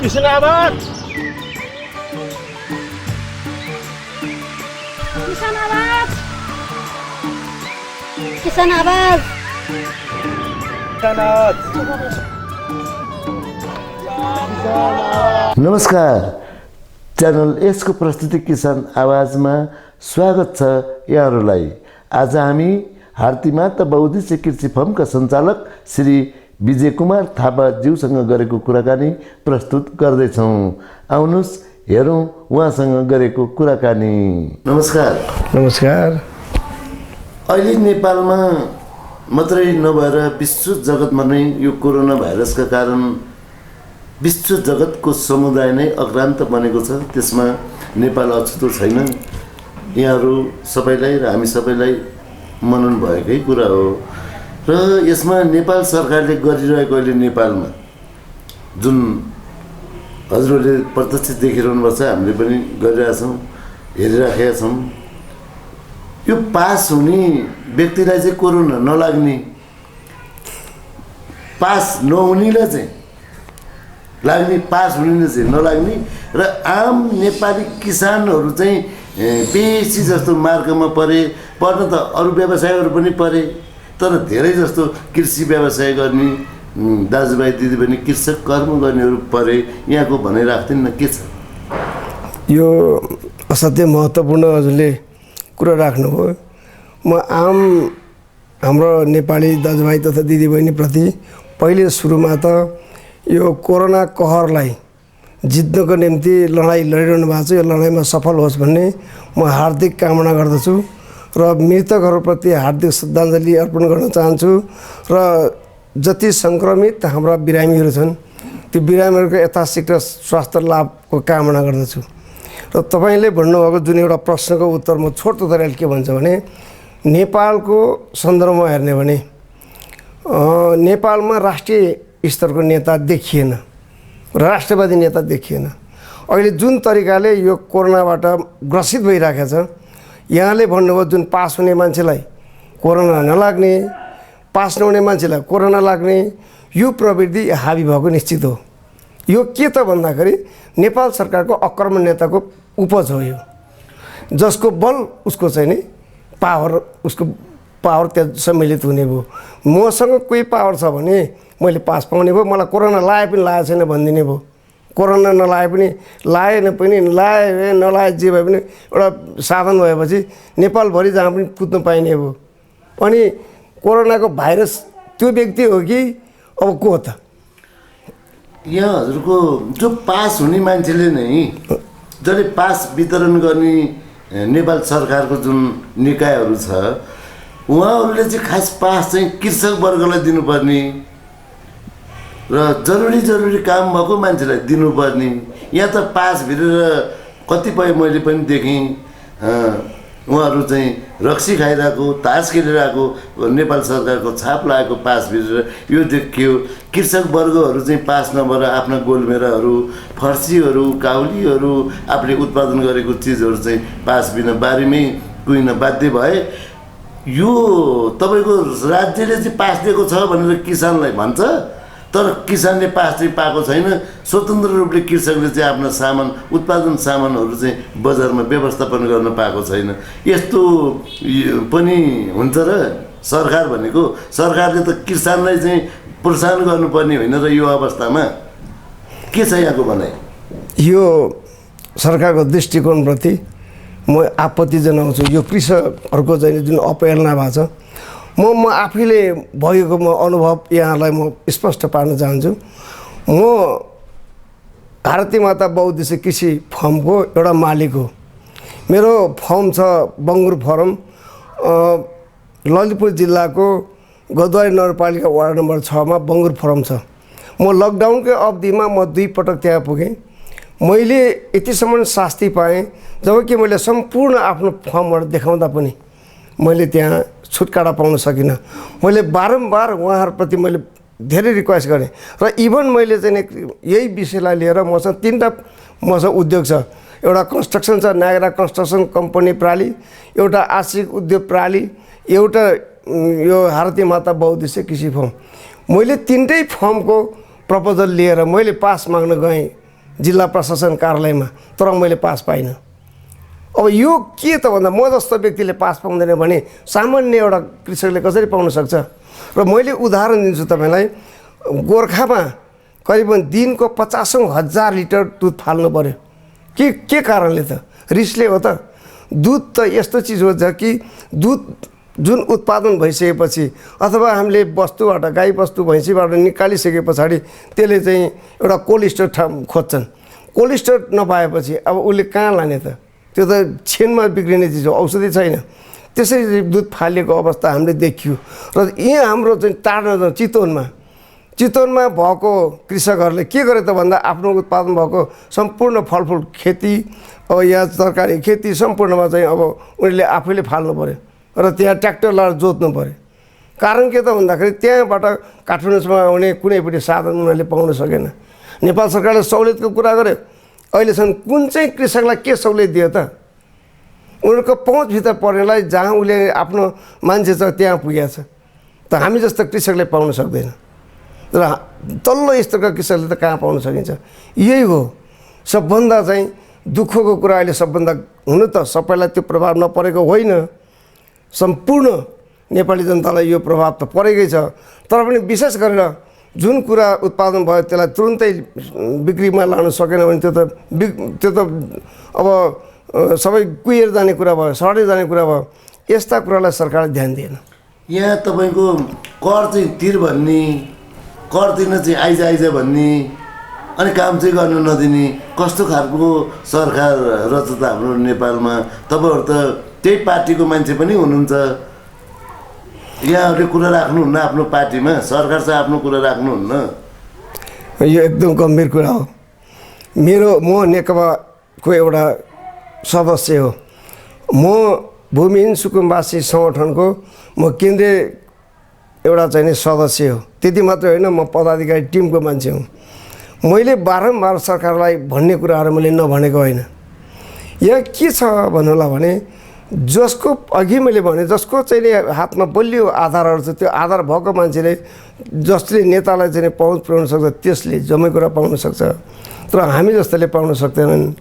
किसान आवाज किसान आवाज किसान आवाज नमस्कार, च्यानल यसको प्रस्तुति किसान आवाजमा स्वागत छ यहाँहरूलाई। आज हामी हार्तीमाता बहुउद्देश्य कृषि फर्मका सञ्चालक श्री विजय कुमार थापा ज्यूसँग गरेको कुराकानी प्रस्तुत गर्दैछौँ। आउनुहोस् हेरौँ उहाँसँग गरेको कुराकानी। नमस्कार। नमस्कार। अहिले नेपालमा मात्रै नभएर विश्व जगतमा नै यो कोरोना भाइरसका कारण विश्व जगतको समुदाय नै अक्रान्त बनेको छ। त्यसमा नेपाल अछुतो छैन। यहाँहरू सबैलाई र हामी सबैलाई मनाउनु भएकै कुरा हो। र यसमा नेपाल सरकारले गरिरहेको अहिले नेपालमा जुन हजुरहरूले प्रत्यक्ष देखिरहनु भएको छ, हामीले पनि गरिरहेछौँ, हेरिराखेका छौँ। यो पास हुने व्यक्तिलाई चाहिँ कोरोना नलाग्ने, पास नहुनेलाई चाहिँ लाग्ने, पास हुनेले चाहिँ नलाग्ने र आम नेपाली किसानहरू चाहिँ बेसी जस्तो मार्गमा पर्न त अरू व्यवसायहरू पनि परे, तर धेरै जस्तो कृषि व्यवसाय गर्ने दाजुभाइ दिदीबहिनी, कृषक कर्म गर्नेहरू परे। यहाँको भनाइ राख्दैन न, के छ? यो असाध्यै महत्त्वपूर्ण हजुरले कुरा राख्नुभयो। म हाम्रो नेपाली दाजुभाइ तथा दिदीबहिनीप्रति पहिले सुरुमा त यो कोरोना कहरलाई जित्नको निम्ति लडाइँ लडिरहनु भएको छ। यो लडाइँमा सफल होस् भन्ने म हार्दिक कामना गर्दछु र मृतकहरूप्रति हार्दिक श्रद्धाञ्जली अर्पण गर्न चाहन्छु। र जति सङ्क्रमित हाम्रा बिरामीहरू छन् त्यो बिरामीहरूको यथाशीघ्र स्वास्थ्य लाभको कामना गर्दछु। र तपाईँले भन्नुभएको जुन एउटा प्रश्नको उत्तर म छोटो तरिकाले के भन्छ भने, नेपालको सन्दर्भमा हेर्ने भने नेपालमा राष्ट्रिय स्तरको नेता देखिएन, राष्ट्रवादी नेता देखिएन। अहिले जुन तरिकाले यो कोरोनाबाट ग्रसित भइरहेको छ, यहाँले भन्नुभयो जुन पास हुने मान्छेलाई कोरोना नलाग्ने, पास नहुने मान्छेलाई कोरोना लाग्ने, यो प्रवृत्ति हाबी भएको निश्चित हो। यो के त भन्दाखेरि नेपाल सरकारको अक्रमण नेताको उपज हो। यो जसको बल उसको चाहिँ नि पावर, उसको पावर त्यहाँ सम्मिलित हुने भयो। मसँग कोही पावर छ भने मैले पास पाउने भयो, मलाई कोरोना लाए पनि लागेको छैन भनिदिने भयो। कोरोना नलाए पनि लाएन पनि लाए नलाए जे भए पनि एउटा साधन भएपछि नेपालभरि जहाँ पनि कुद्नु पाइने भयो। अनि कोरोनाको भाइरस त्यो व्यक्ति हो कि अब को हो त? यहाँ हजुरको जो पास हुने मान्छेले नै, जसले पास वितरण गर्ने नेपाल सरकारको जुन निकायहरू छ, उहाँहरूले चाहिँ खास पास चाहिँ कृषक वर्गलाई दिनुपर्ने र जरुरी काम भएको मान्छेलाई दिनुपर्ने। यहाँ त पास भिरेर कतिपय मैले पनि देखेँ, उहाँहरू चाहिँ रक्सी खाइरहेको, तास खेलिरहेको, नेपाल सरकारको छाप लागेको पास भिरेर यो देखियो। कृषक वर्गहरू चाहिँ पास नभएर आफ्ना गोलमेराहरू, फर्सीहरू, काउलीहरू, आफूले उत्पादन गरेको चिजहरू चाहिँ पास बिना बारीमै कुहिन बाध्य भए। यो तपाईँको राज्यले चाहिँ पास दिएको छ भनेर किसानलाई भन्छ, तर किसानले पास चाहिँ पाएको छैन। स्वतन्त्र रूपले कृषकले चाहिँ आफ्ना सामान, उत्पादन सामानहरू चाहिँ बजारमा व्यवस्थापन गर्न पाएको छैन। यस्तो पनि हुन्छ र सरकार भनेको? सरकारले त किसानलाई चाहिँ प्रोत्साहन गर्नुपर्ने होइन र यो अवस्थामा के छ यहाँको भनाइ? यो सरकारको दृष्टिकोणप्रति म आपत्ति जनाउँछु। यो कृषकहरूको चाहिँ जुन अपहेलना भएको छ, म आफैले भएको अनुभव यहाँलाई म स्पष्ट पार्न चाहन्छु। म भारती माता बहुउद्देश्य कृषि फर्मको एउटा मालिक हो। मेरो फर्म छ बङ्गुर फर्म, ललितपुर जिल्लाको गदवारी नगरपालिका वार्ड नम्बर 6 मा बङ्गुर फर्म छ। म लकडाउनकै अवधिमा म 2 पटक त्यहाँ पुगेँ। मैले यतिसम्म शास्ति पाएँ जबकि मैले सम्पूर्ण आफ्नो फर्मबाट देखाउँदा पनि मैले त्यहाँ छुटकारा पाउन सकिनँ। मैले बारम्बार उहाँहरूप्रति मैले धेरै रिक्वेस्ट गरेँ र इभन मैले चाहिँ यही विषयलाई लिएर मसँग 3टा उद्योग छ। एउटा कन्स्ट्रक्सन छ, नागरा कन्स्ट्रक्सन कम्पनी प्राली, एउटा आश्रित उद्योग प्राली, एउटा यो भारती माता बहुउद्देश्य कृषि फर्म। मैले 3टै फर्मको प्रपोजल लिएर मैले पास माग्न गएँ जिल्ला प्रशासन कार्यालयमा, तर मैले पास पाइनँ। अब यो के त भन्दा म जस्तो व्यक्तिले पास पाउँदैन भने सामान्य एउटा कृषकले कसरी पाउन सक्छ? र मैले उदाहरण दिन्छु तपाईँलाई, गोर्खामा करिबन दिनको 50,000 लिटर दुध फाल्नु पर्यो। के कारणले त? रिसले हो त। दुध त यस्तो चिज हो कि दुध जुन उत्पादन भइसकेपछि अथवा हामीले वस्तुबाट गाई वस्तु भैँसीबाट निकालिसके पछाडि त्यसले चाहिँ एउटा कोल्ड स्टोर खोज्छन्। कोल्ड स्टोर नपाएपछि अब उसले कहाँ लाने त? त्यो त छेनमा बिग्रिने चिज हो, औषधि छैन। त्यसरी दुध फालिएको अवस्था हामीले देखियो। र यहाँ हाम्रो चाहिँ टाढा चितवनमा भएको कृषकहरूले के गरे त भन्दा आफ्नो उत्पादन भएको सम्पूर्ण फलफुल खेती, अब यहाँ तरकारी खेती सम्पूर्णमा चाहिँ अब उनीहरूले आफैले फाल्नु पऱ्यो र त्यहाँ ट्र्याक्टर लगाएर जोत्नु पऱ्यो। कारण के त भन्दाखेरि त्यहाँबाट काठमाडौँसम्म आउने कुनै पनि साधन उनीहरूले पाउन सकेन। नेपाल सरकारले सहुलियतको कुरा गर्यो, अहिलेसम्म कुन चाहिँ कृषकलाई के सहुलियत दियो त? उनीहरूको पहुँचभित्र पर्नेलाई जहाँ उसले आफ्नो मान्छे छ त्यहाँ पुगेको छ। त हामी जस्तो कृषकले पाउन सक्दैन र तल्लो स्तरका कृषकले त कहाँ पाउन सकिन्छ? यही हो सबभन्दा चाहिँ दुःखको कुरा। अहिले सबभन्दा हुनु त सबैलाई त्यो प्रभाव नपरेको होइन, सम्पूर्ण नेपाली जनतालाई यो प्रभाव त परेकै छ। तर पनि विशेष गरेर जुन कुरा उत्पादन भयो त्यसलाई तुरुन्तै बिक्रीमा लान सकेन भने त्यो त अब सबै कुहिएर जाने कुरा भयो, सडेर जाने कुरा भयो। यस्ता कुरालाई सरकारले ध्यान दिएन। यहाँ तपाईँको कर चाहिँ तिर भन्ने, कर तिर्न चाहिँ आइज भन्ने, अनि काम चाहिँ गर्नु नदिने, कस्तो खालको सरकार रहेछ त हाम्रो नेपालमा? तपाईँहरू त त्यही पार्टीको मान्छे पनि हुनुहुन्छ, यहाँहरूले कुरा राख्नुहुन्न आफ्नो पार्टीमा, सरकार चाहिँ आफ्नो कुरा राख्नुहुन्न। यो एकदम गम्भीर कुरा हो। म नेकपाको एउटा सदस्य हो। म भूमिहीन सुकुम्बासी सङ्गठनको म केन्द्रीय एउटा चाहिँ सदस्य हो। त्यति मात्रै होइन, म पदाधिकारी टिमको मान्छे हुँ। मैले बारम्बार सरकारलाई भन्ने कुराहरू मैले नभनेको होइन। यहाँ के छ भन्नुलाई भने जसको अघि मैले भने जसको चाहिँ हातमा बलियो आधारहरू छ, त्यो आधार भएको मान्छेले जसले नेतालाई चाहिँ पहुँच पुर्याउन सक्छ त्यसले जम्मै कुरा पाउन सक्छ। तर हामी जस्तोले पाउन सक्दैनन्।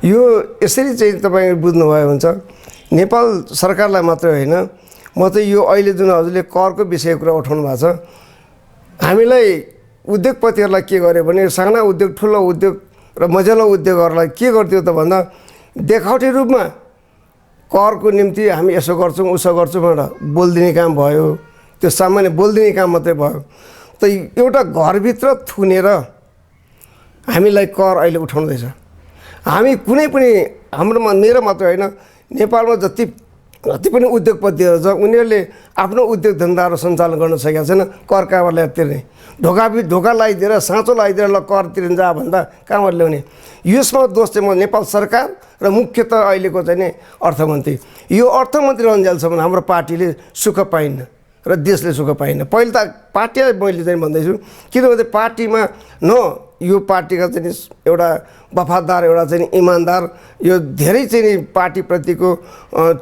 यो यसरी चाहिँ तपाईँ बुझ्नुभयो हुन्छ। नेपाल सरकारलाई मात्रै होइन, म चाहिँ यो अहिले जुन हजुरले करको विषय कुरा उठाउनु भएको छ, हामीलाई उद्योगपतिहरूलाई के गर्यो भने साना उद्योग, ठुलो उद्योग र मझौला उद्योगहरूलाई के गर्थ्यो त भन्दा देखावटी रूपमा करको निम्ति हामी यसो गर्छौँ उसो गर्छौँ भनेर बोलिदिने काम भयो। त्यो सामान्य बोलिदिने काम मात्रै भयो। त एउटा घरभित्र थुनेर हामीलाई कर अहिले उठाउँदैछ। हामी कुनै पनि हाम्रोमा, मेरो मात्रै होइन, नेपालमा जति पनि उद्योगपतिहरू छ उनीहरूले आफ्नो उद्योग धन्दाहरू सञ्चालन गर्न सकेका छैन। कर कहाँबाट ल्याएर तिर्ने? ढोका लगाइदिएर साँचो लगाइदिएर ल कर तिर्न जा भन्दा कहाँबाट ल्याउने? यसमा दोष चाहिँ म नेपाल सरकार र मुख्यतः अहिलेको चाहिँ नि अर्थमन्त्री। यो अर्थमन्त्री रहन्जेलसम्म हाम्रो पार्टीले सुख पाइन्न र देशले सुख पाइन्न। पहिलो त पार्टीलाई मैले चाहिँ भन्दैछु, किनभने पार्टीमा न यो पार्टीका चाहिँ एउटा वफादार, एउटा चाहिँ इमान्दार, यो धेरै चाहिँ नि पार्टीप्रतिको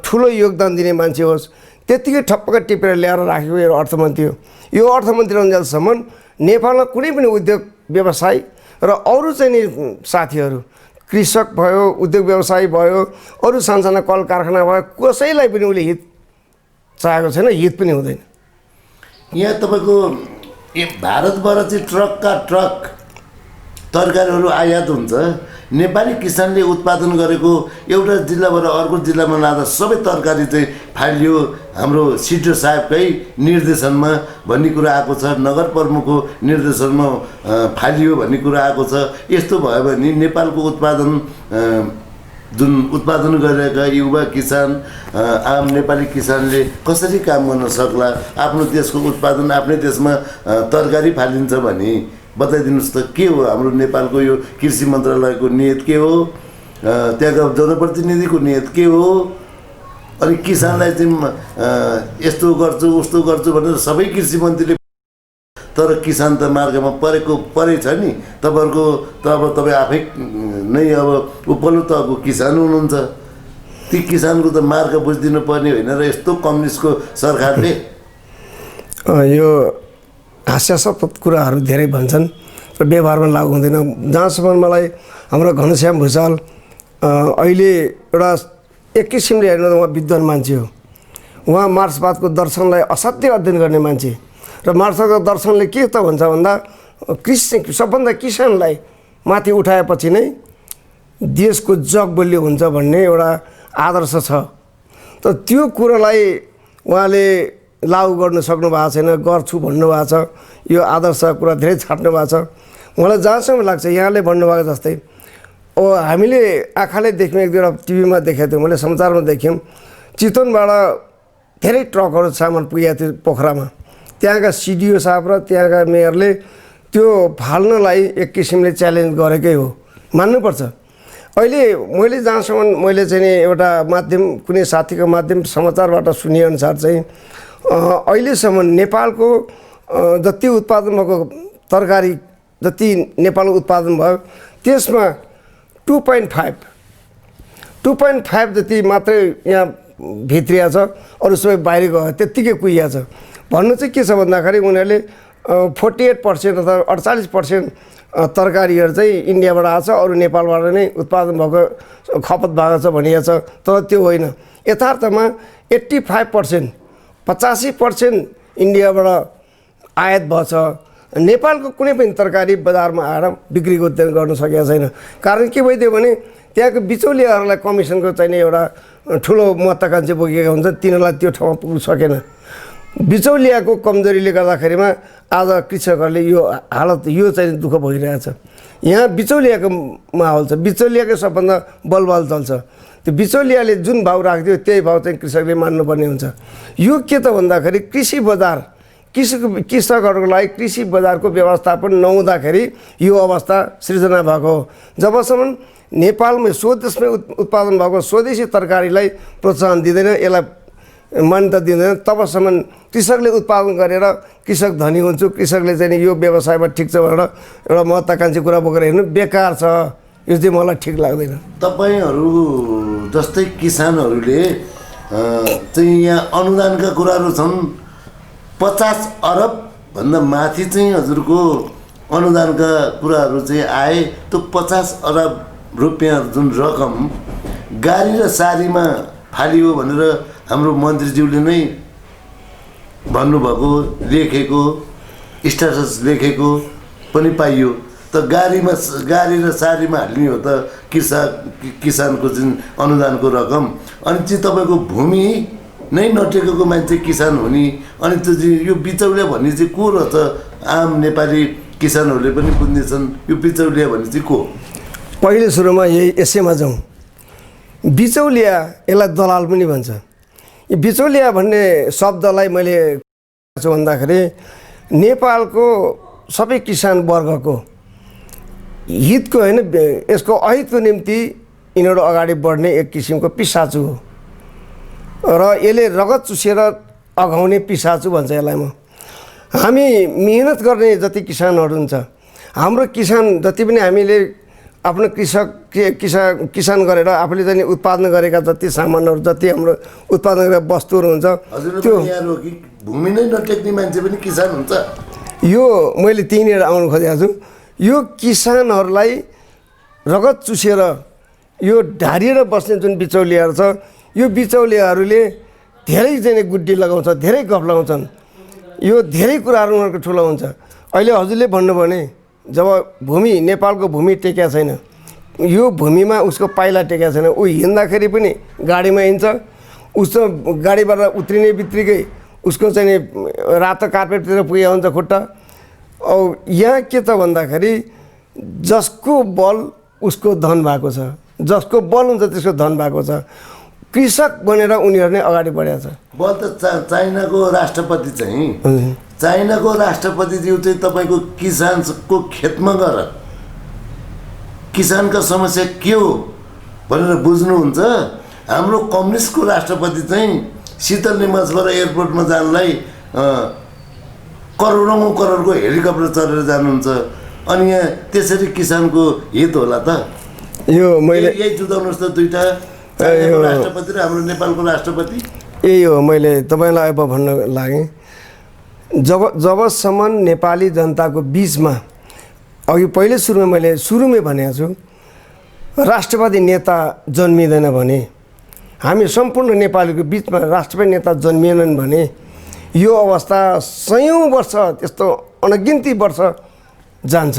ठुलो योगदान दिने मान्छे होस्, त्यत्तिकै ठप्पक टिपेर ल्याएर राखेको यो अर्थमन्त्री हो। यो अर्थमन्त्री रहन्जेलसम्म नेपालमा कुनै पनि उद्योग व्यवसाय र अरू चाहिँ नि साथीहरू, कृषक भयो, उद्योग व्यवसाय भयो, अरू सानसाना कल कारखाना भयो, कसैलाई पनि उसले हित चाहेको छैन, हित पनि हुँदैन। यहाँ तपाईँको भारतबाट चाहिँ ट्रकका ट्रक तरकारीहरू आयात हुन्छ। नेपाली किसानले उत्पादन गरेको एउटा जिल्लाबाट अर्को जिल्लामा लाँदा सबै तरकारी चाहिँ फालियो हाम्रो सिडिओ साहेबकै निर्देशनमा भन्ने कुरा आएको छ, नगर प्रमुखको निर्देशनमा फालियो भन्ने कुरा आएको छ। यस्तो भयो भने नेपालको उत्पादन जुन उत्पादन गरिरहेका युवा किसान, आम नेपाली किसानले कसरी काम गर्न सक्ला? आफ्नो देशको उत्पादन आफ्नै देशमा तरकारी फालिन्छ भने बताइदिनुहोस् त, के हो हाम्रो नेपालको यो कृषि मन्त्रालयको नियत के हो? त्यहाँका जनप्रतिनिधिको नियत के हो? अनि किसानलाई चाहिँ यस्तो गर्छु उस्तो गर्छु भनेर सबै कृषि मन्त्रीले, तर किसान त मार्गमा परै छ नि। तपाईँहरूको त अब तपाईँ आफै नै अब उपल्लो तहको किसान हुनुहुन्छ, ती किसानको त मार्ग बुझिदिनु पर्ने होइन र यस्तो कम्युनिस्टको सरकारले यो हास्यास्पद कुराहरू धेरै भन्छन्, र व्यवहारमा लागु हुँदैन। जहाँसम्म मलाई हाम्रो घनश्याम भुषाल अहिले एउटा एक किसिमले हेर्नु उहाँ विद्वान मान्छे हो। उहाँ मार्क्सवादको दर्शनलाई असाध्य अध्ययन गर्ने मान्छे र मार्क्सवादको दर्शनले के त भन्छ भन्दा सबभन्दा किसानलाई माथि उठाएपछि नै देशको जग बलियो हुन्छ भन्ने एउटा आदर्श छ। त त्यो कुरोलाई उहाँले लागु गर्न सक्नु भएको छैन, गर्छु भन्नुभएको छ। यो आदर्श कुरा धेरै छाट्नु भएको छ। मलाई जहाँसम्म लाग्छ यहाँले भन्नुभएको जस्तै हामीले आँखाले देख्यौँ, एक दुईवटा टिभीमा देखेको थियौँ, मैले समाचारमा देख्यौँ, चितवनबाट धेरै ट्रकहरू सामान पुगेको थियो पोखरामा। त्यहाँका सिडिओ साहब र त्यहाँका मेयरले त्यो फाल्नलाई एक किसिमले च्यालेन्ज गरेकै हो, मान्नुपर्छ। अहिले मैले जहाँसम्म मैले चाहिँ नि एउटा माध्यम कुनै साथीको माध्यम समाचारबाट सुनेअनुसार चाहिँ अहिलेसम्म नेपालको जति उत्पादन भएको तरकारी जति नेपालको उत्पादन भयो त्यसमा 2.5 जति मात्रै यहाँ भित्रिया छ, अरू सबै बाहिर गयो, त्यत्तिकै कुहिया छ। भन्नु चाहिँ के छ भन्दाखेरि उनीहरूले 48% अथवा 48% तरकारीहरू चाहिँ इन्डियाबाट आएको छ, अरू नेपालबाट नै उत्पादन भएको खपत भएको छ भनिएको छ। तर त्यो होइन, यथार्थमा 85% 85% इन्डियाबाट आयात भएछ। नेपालको कुनै पनि तरकारी बजारमा आएर बिक्री गर्न सकेको छैन। कारण के भइदियो भने त्यहाँको बिचौलियाहरूलाई कमिसनको चाहिने एउटा ठुलो महत्त्वाकांक्षी बोकेका हुन्छन्, तिनीहरूलाई त्यो ठाउँमा पुग्नु सकेन। बिचौलियाको कमजोरीले गर्दाखेरिमा आज कृषकहरूले यो हालत यो चाहिँ दुःख भइरहेछ। यहाँ बिचौलियाको माहौल छ, बिचौलियाकै सबभन्दा बलबल चल्छ। त्यो बिचौलियाले जुन भाउ राख्थ्यो त्यही भाउ चाहिँ कृषकले मान्नुपर्ने हुन्छ। यो के त भन्दाखेरि कृषि बजार कृषकहरूको लागि कृषि बजारको व्यवस्थापन नहुँदाखेरि यो अवस्था सृजना भएको हो। जबसम्म नेपालमै स्वदेशमै उत्पादन भएको स्वदेशी तरकारीलाई प्रोत्साहन दिँदैन, यसलाई मान्यता दिँदैन, तबसम्म कृषकले उत्पादन गरेर कृषक धनी हुन्छु, कृषकले चाहिँ यो व्यवसायमा ठिक छ भनेर एउटा महत्त्वाकांक्षी कुरा बोकेर हेर्नु बेकार छ। यो चाहिँ मलाई ठिक लाग्दैन। तपाईँहरू जस्तै किसानहरूले चाहिँ यहाँ अनुदानका कुराहरू छन्, 50 अरब भन्दा माथि चाहिँ हजुरको अनुदानका कुराहरू चाहिँ आए। त्यो 50 अरब रुपियाँ जुन रकम गाडी र सारीमा फालियो भनेर हाम्रो मन्त्रीज्यूले नै भन्नुभएको, लेखेको, स्ट्याटस लेखेको पनि पाइयो। त गाडी र सारीमा हाल्ने हो त किसानको जुन अनुदानको रकम। अनि चाहिँ तपाईँको भूमि नै नटेकेको मान्छे किसान हुने, अनि त्यो चाहिँ यो बिचौलिया भन्ने चाहिँ को रहेछ? आम नेपाली किसानहरूले पनि बुझ्नेछन् यो बिचौलिया भन्ने चाहिँ को? पहिले सुरुमा यही यसैमा जाउँ। बिचौलिया, यसलाई दलाल पनि भन्छ। यो बिचौलिया भन्ने शब्दलाई मैले भन्दाखेरि नेपालको सबै किसान वर्गको हितको होइन, यसको अहितको निम्ति यिनीहरू अगाडि बढ्ने एक किसिमको पिसाचु हो र यसले रगत चुसेर अघाउने पिसाचु भन्छ यसलाई म। हामी मेहनत गर्ने जति किसानहरू हुन्छ, हाम्रो किसान जति पनि हामीले आफ्नो किसान गरेर आफूले चाहिँ उत्पादन गरेका जति सामानहरू, जति हाम्रो उत्पादन गरेका वस्तुहरू हुन्छ, त्यो भूमि नै नटेक्ने मान्छे पनि किसान हुन्छ। यो मैले त्यहीँनिर आउनु खोजेको छु। यो किसानहरूलाई रगत चुसेर यो ढारिएर बस्ने जुन बिचौलियाहरू छ, यो बिचौलियाहरूले धेरै चाहिँ गुड्डी लगाउँछ, धेरै गफ लगाउँछन्। यो धेरै कुराहरू उनीहरूको ठुलो हुन्छ। अहिले हजुरले भन्नुभयो भने जब भूमि नेपालको भूमि टेकेको छैन, यो भूमिमा उसको पाइला टेकेको छैन, ऊ हिँड्दाखेरि पनि गाडीमा हिँड्छ, उसको गाडीबाट उत्रिने बित्तिकै उसको चाहिँ रातो कार्पेटतिर पुगेको हुन्छ खुट्टा। औ यहाँ के त भन्दाखेरि जसको बल उसको धन भएको छ, जसको बल हुन्छ त्यसको धन भएको छ। कृषक बनेर उनीहरू नै अगाडि बढेको छ। बल त चाइनाको राष्ट्रपति चाहिँ चाइनाको राष्ट्रपतिज्यू चाहिँ तपाईँको किसानको खेतमा गएर किसानका समस्या के हो भनेर बुझ्नुहुन्छ। हाम्रो कम्युनिस्टको राष्ट्रपति चाहिँ शीतल निवासबाट एयरपोर्टमा जानलाई करोडौँ हेलिकप्टर चढेर जानुहुन्छ। अनि यहाँ त्यसरी किसानको हित होला त? यो मैले यही जुदाउनुहोस् त दुईवटा, राष्ट्रपति र हाम्रो नेपालको राष्ट्रपति। यही हो मैले तपाईँलाई अब भन्न लागेँ। जबसम्म नेपाली जनताको बिचमा अघि पहिले सुरुमै भनेको छु, राष्ट्रवादी नेता जन्मिँदैन भने, हामी सम्पूर्ण नेपालीको बिचमा राष्ट्रवादी नेता जन्मिएनन् भने यो अवस्था सयौँ वर्ष, त्यस्तो अनगिन्ती वर्ष जान्छ।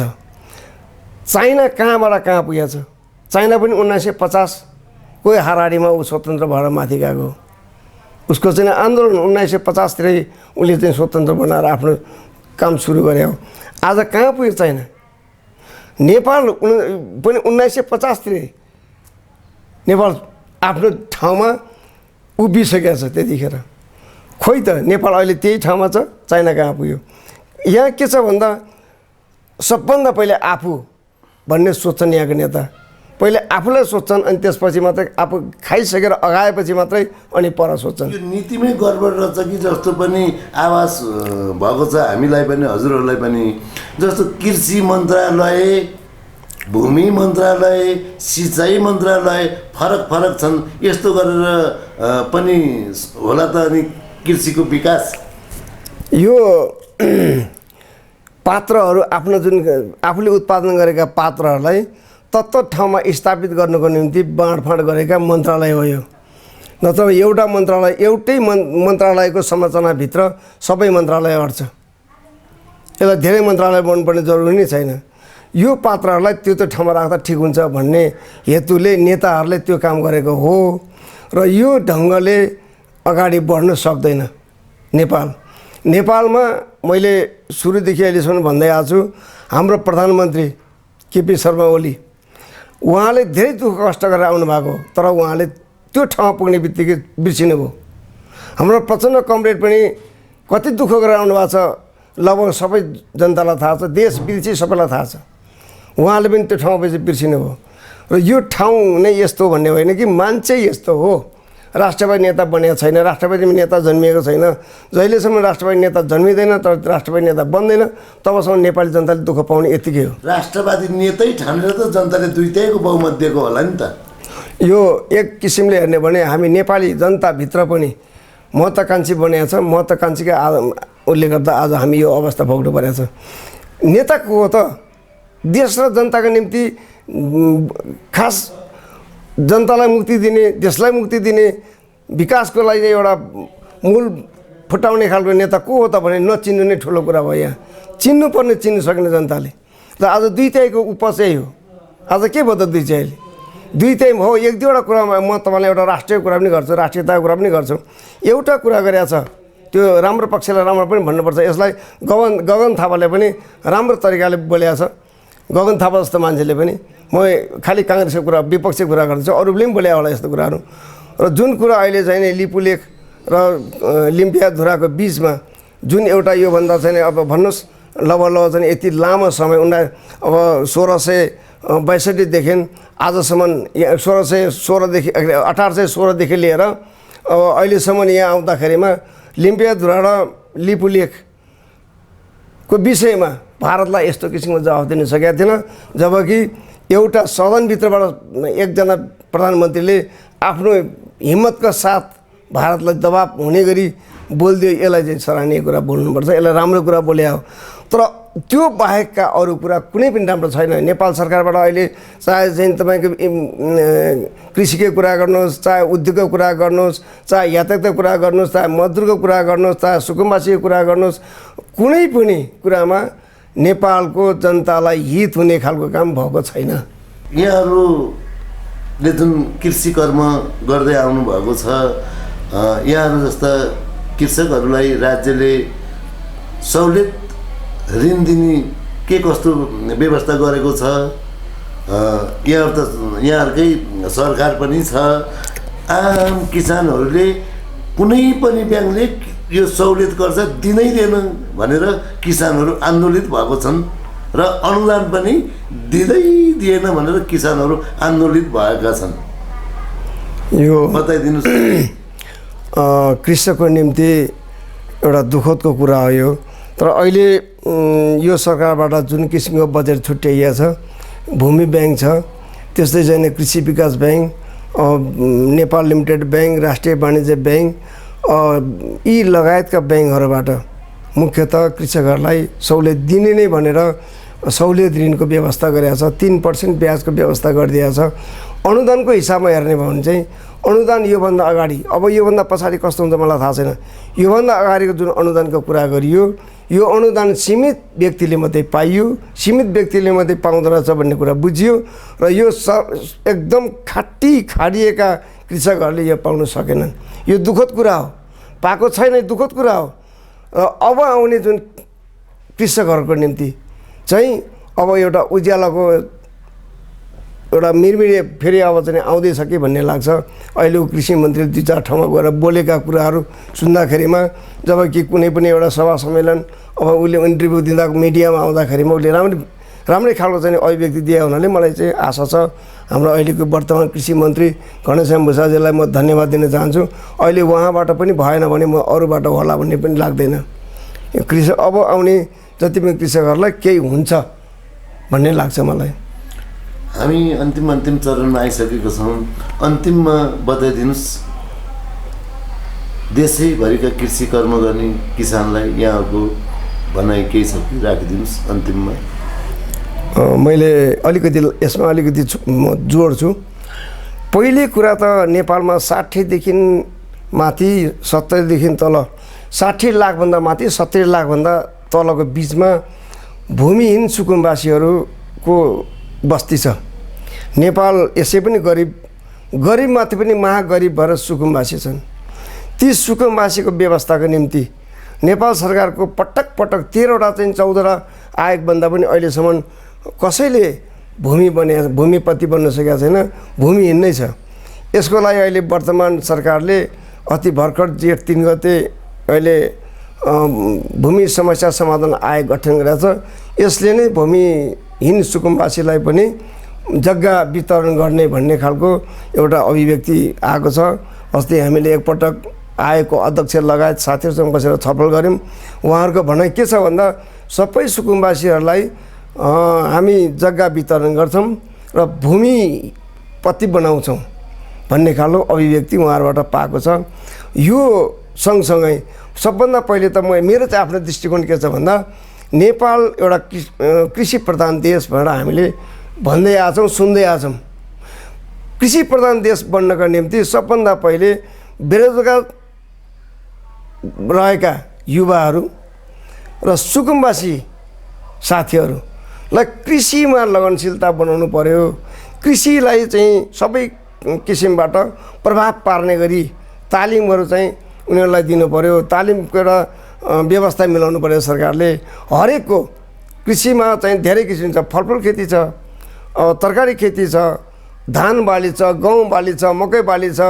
चाइना कहाँबाट कहाँ पुगेको छ। चाइना पनि 1950 कोही हाराहारीमा ऊ स्वतन्त्र भएर माथि गएको। उसको चाहिँ आन्दोलन 1950तिरै उसले चाहिँ स्वतन्त्र बनाएर आफ्नो काम सुरु गरे हो। आज कहाँ पुग्यो चाइना? नेपाल पनि 1950तिरै नेपाल आफ्नो ठाउँमा उभिसकेको छ। त्यतिखेर खोइ त नेपाल अहिले त्यही ठाउँमा छ, चाइना कहाँ पुग्यो? यहाँ के छ भन्दा सबभन्दा पहिले आफू भन्ने सोच्छन् यहाँको नेता। पहिले आफूलाई सोच्छन् अनि त्यसपछि मात्रै आफू खाइसकेर अगाएपछि मात्रै अनि पर सोच्छन्। यो नीतिमै गडबड रहेछ कि जस्तो पनि आवाज भएको छ हामीलाई पनि, हजुरहरूलाई पनि। जस्तो कृषि मन्त्रालय, भूमि मन्त्रालय, सिँचाइ मन्त्रालय फरक फरक छन्। यस्तो गरेर पनि होला त अनि कृषिको विकास? यो पात्रहरू आफ्नो जुन आफूले उत्पादन गरेका पात्रहरूलाई तत्त ठाउँमा स्थापित गर्नको निम्ति बाँडफाँड गरेका मन्त्रालय हो यो। नत्र एउटा मन्त्रालय, एउटै मन्त्रालयको संरचनाभित्र सबै मन्त्रालय अट्छ। यसलाई धेरै मन्त्रालय बन्नुपर्ने जरुरी नै छैन। यो पात्रहरूलाई त्यो ठाउँमा राख्दा ठिक हुन्छ भन्ने हेतुले नेताहरूले त्यो काम गरेको हो र यो ढङ्गले अगाडि बढ्न सक्दैन नेपाल। नेपालमा मैले सुरुदेखि अहिलेसम्म भन्दै आएको छु, हाम्रो प्रधानमन्त्री केपी शर्मा ओली उहाँले धेरै दुःख कष्ट गरेर आउनुभएको, तर उहाँले त्यो ठाउँमा पुग्ने बित्तिकै बिर्सिनु भयो। हाम्रो प्रचण्ड कमरेड पनि कति दुःख गरेर आउनुभएको छ लगभग सबै जनतालाई थाहा छ, देश विदेशी सबैलाई थाहा छ। उहाँले पनि त्यो ठाउँमा बिर्सिनु भयो। र यो ठाउँ नै यस्तो भन्ने होइन कि मान्छे यस्तो हो। राष्ट्रवादी नेता बनेको छैन, राष्ट्रवादी नेता जन्मिएको छैन। जहिलेसम्म राष्ट्रवादी नेता जन्मिँदैन तर राष्ट्रवादी नेता बन्दैन तबसम्म नेपाली जनताले दुःख पाउने यतिकै हो। राष्ट्रवादी नेतै ठानेर त जनताले दुईटैको बहुमत दिएको होला नि त। यो एक किसिमले हेर्ने भने हामी नेपाली जनताभित्र पनि महत्त्वाकाङ्क्षी बनेको छ। महत्त्वाकाङ्क्षीका उसले गर्दा आज हामी यो अवस्था भोग्नु परेको छ। नेता को हो त? देश र जनताको निम्ति खास जनतालाई मुक्ति दिने, देशलाई मुक्ति दिने, विकासको लागि एउटा मूल फुटाउने खालको नेता को हो त भने नचिन्नु नै ठुलो कुरा भयो। यहाँ चिन्नुपर्ने चिन्नु सक्ने जनताले। र आज दुईटैको उपज यही हो। आज के भयो त दुईटै हो। एक दुईवटा कुरामा म तपाईँलाई एउटा राष्ट्रिय कुरा पनि गर्छु, राष्ट्रियताको कुरा पनि गर्छु। एउटा कुरा गरेको छ त्यो राम्रो पक्षलाई राम्रो पनि भन्नुपर्छ। यसलाई गगन थापाले पनि राम्रो तरिकाले बोलेको छ। गगन थापा जस्तो मान्छेले पनि, म खालि काङ्ग्रेसको कुरा विपक्षीय कुरा गर्दैछु, अरूले पनि बोले होला यस्तो कुराहरू। र जुन कुरा अहिले चाहिँ लिपुलेख र लिम्पियाधुराको बिचमा जुन एउटा योभन्दा चाहिँ अब भन्नुहोस् लगभग चाहिँ यति लामो समय अब 1662देखि आजसम्म 1616देखि 1816देखि लिएर अब अहिलेसम्म यहाँ आउँदाखेरिमा लिम्पियाधुरा र लिपुलेखको विषयमा भारतलाई यस्तो किसिमको जवाफ दिन सकेका थिएन। जबकि एउटा सदनभित्रबाट एकजना प्रधानमन्त्रीले आफ्नो हिम्मतका साथ भारतलाई दबाब हुने गरी बोलिदियो। यसलाई चाहिँ सराहनीय कुरा बोल्नुपर्छ, यसलाई राम्रो कुरा बोले हो। तर त्यो बाहेकका अरू कुरा कुनै पनि राम्रो छैन। नेपाल सरकारबाट अहिले चाहे चाहिँ तपाईँको कृषिकै कुरा गर्नुहोस्, चाहे उद्योगको कुरा गर्नुहोस्, चाहे यातायातको कुरा गर्नुहोस्, चाहे मजदुरको कुरा गर्नुहोस्, चाहे सुकुम्बासीको कुरा गर्नुहोस्, कुनै पनि कुरामा नेपालको जनतालाई हित हुने खालको काम भएको छैन। यहाँहरूले जुन कृषि कर्म गर्दै आउनुभएको छ, यहाँहरू जस्ता कृषकहरूलाई राज्यले सहुलियत ऋण दिने के कस्तो व्यवस्था गरेको छ? यहाँहरूकै सरकार पनि छ। आम किसानहरूले कुनै पनि ब्याङ्कले यो सहुलियत गर्छ दिनै दिएन भनेर किसानहरू आन्दोलित भएको छन् र अनुदान पनि दिँदै दिएन भनेर किसानहरू आन्दोलित भएका छन्। यो बताइदिनुहोस्। कृषकको निम्ति एउटा दुःखदको कुरा हो यो। तर अहिले यो सरकारबाट जुन किसिमको बजेट छुट्याइएको छ, भूमि ब्याङ्क छ, त्यस्तै चाहिँ कृषि विकास ब्याङ्क, नेपाल लिमिटेड ब्याङ्क, राष्ट्रिय वाणिज्य ब्याङ्क, यी लगायतका ब्याङ्कहरूबाट मुख्यतः कृषकहरूलाई सहुलियत दिने नै भनेर सहुलियत ऋणको व्यवस्था गरेको छ, 3% ब्याजको व्यवस्था गरिदिएको छ। अनुदानको हिसाबमा हेर्ने भयो भने चाहिँ अनुदान योभन्दा अगाडि, अब योभन्दा पछाडि कस्तो हुन्छ मलाई थाहा छैन, योभन्दा अगाडिको जुन अनुदानको कुरा गरियो यो अनुदान सीमित व्यक्तिले मात्रै पाइयो, सीमित व्यक्तिले मात्रै पाउँदो रहेछ भन्ने कुरा बुझियो र यो एकदम खाडिएका कृषकहरूले यो पाउन सकेनन्। यो दुःखद कुरा हो, पाएको छैन, दुःखद कुरा हो। र अब आउने जुन कृषकहरूको निम्ति चाहिँ अब एउटा उज्यालोको एउटा मिरमिरे फेरि अब चाहिँ आउँदैछ कि भन्ने लाग्छ। अहिलेको कृषि मन्त्रीले 2-4 ठाउँमा गएर बोलेका कुराहरू सुन्दाखेरिमा, जबकि कुनै पनि एउटा सभा सम्मेलन अब उसले इन्टरभ्यू दिँदा मिडियामा आउँदाखेरिमा उसले राम्रै खालको चाहिँ अभिव्यक्ति दिए हुनाले मलाई चाहिँ आशा छ हाम्रो अहिलेको वर्तमान कृषि मन्त्री घनश्याम भुषालजीलाई म धन्यवाद दिन चाहन्छु। अहिले उहाँबाट पनि भएन भने म अरूबाट होला भन्ने पनि लाग्दैन। यो कृषक अब आउने जति पनि कृषकहरूलाई केही हुन्छ भन्ने लाग्छ मलाई। हामी अन्तिम चरणमा आइसकेको छौँ। अन्तिममा बताइदिनुहोस्, देशैभरिका कृषि कर्म गर्ने किसानलाई यहाँको भनाइ केही छ कि राखिदिनुहोस् अन्तिममा। मैले यसमा अलिकति म जोड्छु। पहिले कुरा त नेपालमा 60देखि माथि 70देखि तल 60 लाखभन्दा माथि 70 लाखभन्दा तलको बिचमा भूमिहीन सुकुम्बासीहरूको बस्ती छ। नेपाल यसै पनि गरिबमाथि पनि महागरिब भएर सुकुम्बासी छन्। ती सुकुम्बासीको व्यवस्थाको निम्ति नेपाल सरकारको पटक 13वटा चाहिँ 14वटा आयोगभन्दा पनि अहिलेसम्म कसैले भूमिपति बन्न सकेका छैन, भूमिहीन नै छ। यसको लागि अहिले वर्तमान सरकारले अति भर्खर जेठ 3 गते अहिले भूमि समस्या समाधान आयोग गठन गरेको छ। यसले नै भूमिहीन सुकुम्बासीलाई पनि जग्गा वितरण गर्ने भन्ने खालको एउटा अभिव्यक्ति आएको छ। अस्ति हामीले एकपटक आयोगको अध्यक्ष लगायत साथीहरूसँग बसेर छलफल गऱ्यौँ। उहाँहरूको भनाइ के छ भन्दा सबै सुकुम्बासीहरूलाई हामी जग्गा वितरण गर्छौँ र भूमिपति बनाउँछौँ भन्ने खालको अभिव्यक्ति उहाँहरूबाट पाएको छ। यो सँगसँगै सबभन्दा पहिले त मेरो चाहिँ आफ्नो दृष्टिकोण के छ भन्दा नेपाल एउटा कृषि प्रधान देश भनेर हामीले भन्दै आछौँ, सुन्दै आछौँ। कृषि प्रधान देश बन्नका निम्ति सबभन्दा पहिले बेरोजगार रहेका युवाहरू र सुकुम्बासी साथीहरूलाई कृषिमा लगनशीलता बनाउनु पर्यो। कृषिलाई चाहिँ सबै किसिमबाट प्रभाव पार्ने गरी तालिमहरू चाहिँ उनीहरूलाई दिनु पर्यो। तालिमको एउटा व्यवस्था मिलाउनु पर्यो सरकारले। हरेकको कृषिमा चाहिँ धेरै किसिम छ, फलफुल खेती छ, तरकारी खेती छ, धान बाली छ, गहुँ बाली छ, मकै बाली छ,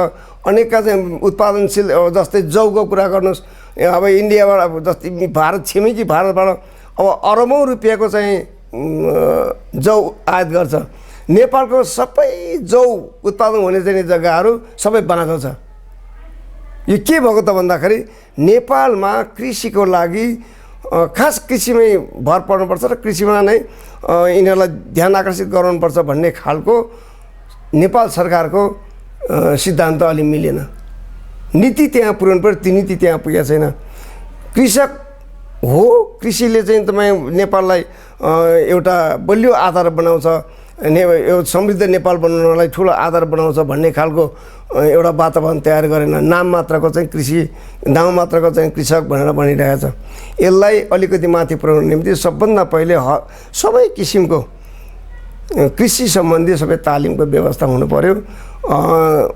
अनेकका चाहिँ उत्पादनशील जस्तै जौको कुरा गर्नुहोस्। अब इन्डियाबाट जस्तै छिमेकी भारतबाट अब अरबौँ रुपियाँको चाहिँ जौ आयात गर्छ। नेपालको सबै जौ उत्पादन हुने चाहिँ जग्गाहरू सबै बनाएको छ। यो के भएको त भन्दाखेरि नेपालमा कृषिको लागि खास कृषिमै भर पर्नुपर्छ र कृषिमा नै यिनीहरूलाई ध्यान आकर्षित गराउनुपर्छ भन्ने खालको नेपाल सरकारको सिद्धान्त अलि मिलेन। नीति त्यहाँ पुर्याउनु पर्यो, ती नीति त्यहाँ पुगेको छैन। कृषक हो, कृषिले चाहिँ तपाईँ नेपाललाई एउटा बलियो आधार बनाउँछ, एउटा समृद्ध नेपाल बनाउनलाई ठुलो आधार बनाउँछ भन्ने खालको एउटा वातावरण तयार गरेन। नाम मात्रको चाहिँ कृषि, नाम मात्रको चाहिँ कृषक भनेर भनिरहेको छ। यसलाई अलिकति माथि पुर्याउनु निम्ति सबभन्दा पहिले सबै किसिमको कृषि सम्बन्धी सबै तालिमको व्यवस्था हुनु पर्यो,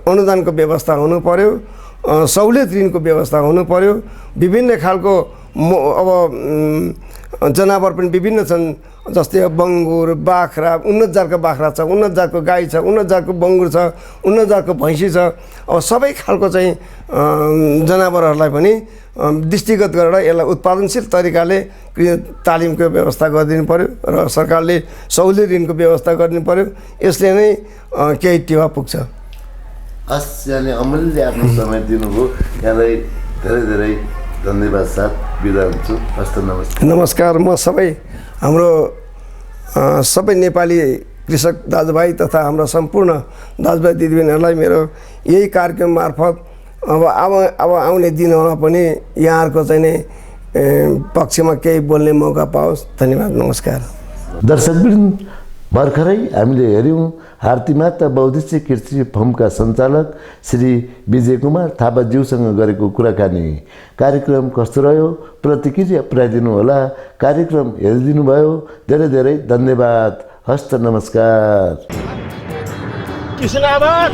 अनुदानको व्यवस्था हुनु पर्यो, सहुलियत ऋणको व्यवस्था हुनु पर्यो। विभिन्न खालको अब जनावर पनि विभिन्न छन्, जस्तै बङ्गुर, बाख्रा, उन्नत जातको बाख्रा छ, उन्नत जातको गाई छ, उन्नत जातको बङ्गुर छ, उन्नत जातको भैँसी छ। अब सबै खालको चाहिँ जनावरहरूलाई पनि दृष्टिगत गरेर यसलाई उत्पादनशील तरिकाले तालिमको व्यवस्था गरिदिनु पर्यो र सरकारले सहुलियत ऋणको व्यवस्था गरिदिनु पर्यो। यसले नै केही टेवा पुग्छ। हस्, यहाँले अमूल्य आफ्नो समय दिनुभयो। यहाँलाई धेरै धेरै धन्यवाद साथ बिदा हुन्छु। हस्त नमस्कार। नमस्कार। म हाम्रो सबै नेपाली कृषक दाजुभाइ तथा हाम्रा सम्पूर्ण दाजुभाइ दिदीबहिनीहरूलाई मेरो यही कार्यक्रम मार्फत अब आउने दिनहरूमा पनि यहाँहरूको चाहिँ नै पक्षमा केही बोल्ने मौका पाओस्। धन्यवाद। नमस्कार। दर्शकवृन्द, भर्खरै हामीले हेऱ्यौँ हात्तीमाता बौद्धिक कृषि फर्मका सञ्चालक श्री विजय कुमार थापाज्यूसँग गरेको कुराकानी। कार्यक्रम कस्तो रह्यो प्रतिक्रिया पुर्याइदिनु होला। कार्यक्रम हेरिदिनु भयो, धेरै धेरै धन्यवाद। हस्त नमस्कार। किसान आवाज